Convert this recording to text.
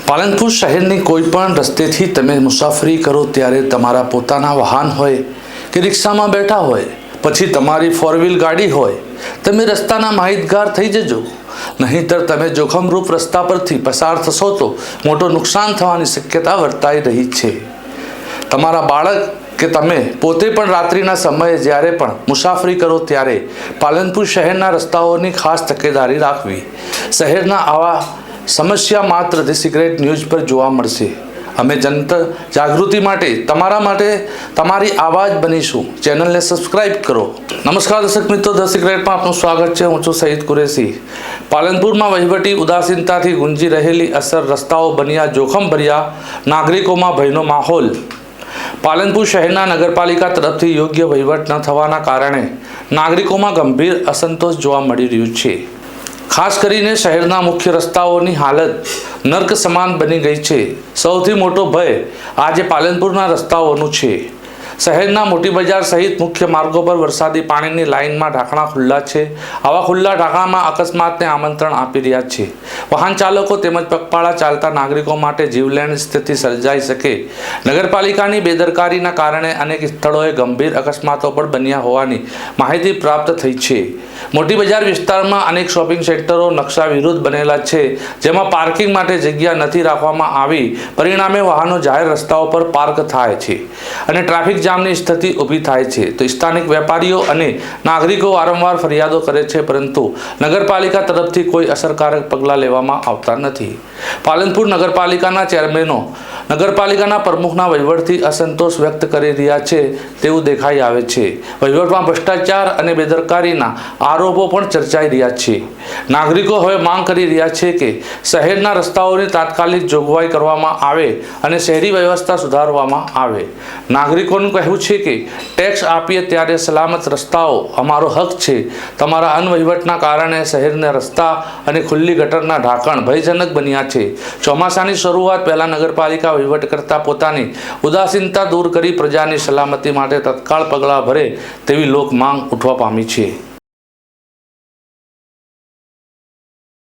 પાલનપુર શહેરની કોઈપણ રસ્તેથી તમે મુસાફરી કરો ત્યારે તમારા પોતાના વાહન હોય કે રિક્ષામાં બેઠા હોય, પછી તમારી ફોર વ્હીલ ગાડી હોય, તમે રસ્તાના માહિતગાર થઈ જજો. નહીંતર તમે જોખમરૂપ રસ્તા પરથી પસાર થશો તો મોટું નુકસાન થવાની શક્યતા વર્તાઈ રહી છે. તમારા બાળક કે તમે પોતે પણ રાત્રિના સમયે જ્યારે પણ મુસાફરી કરો ત્યારે પાલનપુર શહેરના રસ્તાઓની ખાસ તકેદારી રાખવી. શહેરના આવા સમસ્યા માત્ર ધ સિક્રેટ ન્યૂઝ પર જોવા મળશે. અમે જનતા જાગૃતિ માટે તમારી આવાજ બનીશું. ચેનલને સબસ્ક્રાઇબ કરો. નમસ્કાર દર્શક મિત્રો, ધ સિક્રેટમાં આપનું સ્વાગત છે. હું છું સઈદ કુરેશી. પાલનપુરમાં વહીવટી ઉદાસીનતાથી ગુંજી રહેલી અસર રસ્તાઓ બન્યા જોખમભર્યા, નાગરિકોમાં ભયનો માહોલ. પાલનપુર શહેરના નગરપાલિકા તરફથી યોગ્ય વહીવટ ન થવાના કારણે નાગરિકોમાં ગંભીર અસંતોષ જોવા મળી રહ્યું છે. ખાસ કરીને શહેરના મુખ્ય રસ્તાઓની હાલત નર્ક સમાન બની ગઈ છે. સૌથી મોટો ભય આજે પાલનપુરના રસ્તાઓનું છે. શહેરના મોટી બજાર સહિત મુખ્ય માર્ગો પર વરસાદી પાણીની લાઇનમાં ઢાંકણા ખુલ્લા છે. આવા ખુલ્લા ઢાંકણામાં અકસ્માતને આમંત્રણ આપી રહ્યા છે. વાહન ચાલકો તેમજ પગપાળા ચાલતા નાગરિકો માટે જીવલેણ સ્થિતિ સર્જાઈ શકે. નગરપાલિકાની બેદરકારીના કારણે અનેક સ્થળોએ ગંભીર અકસ્માતો પણ બન્યા હોવાની માહિતી પ્રાપ્ત થઈ છે. મોટી બજાર વિસ્તારમાં અનેક શોપિંગ સેન્ટરો નકશા વિરુદ્ધ બનેલા છે, જેમાં પાર્કિંગ માટે જગ્યા નથી રાખવામાં આવી. પરિણામે વાહનો જાહેર રસ્તાઓ પર પાર્ક થાય છે અને ટ્રાફિક જામની સ્થિતિ ઊભી થાય છે. તો સ્થાનિક વેપારીઓ અને નાગરિકો વારંવાર ફરિયાદો કરે છે, પરંતુ નગરપાલિકા તરફથી કોઈ અસરકારક પગલાં લેવામાં આવતા નથી. પાલનપુર નગરપાલિકાના ચેરમેનો નગરપાલિકાના પ્રમુખના વહીવટથી અસંતોષ વ્યક્ત કરી રહ્યા છે તેવું દેખાઈ આવે છે. વહીવટમાં ભ્રષ્ટાચાર અને બેદરકારીના આરોપો પણ ચર્ચાઈ રહ્યા છે. નાગરિકો હવે માંગ કરી રહ્યા છે કે શહેરના રસ્તાઓની તાત્કાલિક જોગવાઈ કરવામાં આવે અને શહેરી વ્યવસ્થા સુધારવામાં આવે. નાગરિકોનું કહેવું છે કે ટેક્સ આપીએ ત્યારે સલામત રસ્તાઓ અમારો હક છે. તમારા અનવહીવટના કારણે શહેરના રસ્તા અને ખુલ્લી ગટરના ઢાંકણ ભયજનક બન્યા છે. ચોમાસાની શરૂઆત પહેલા નગરપાલિકા વહીવટ કરતા પોતાની ઉદાસીનતા દૂર કરી પ્રજાની સલામતી માટે તત્કાળ પગલાં ભરે તેવી લોક માંગ ઉઠવા પામી છે.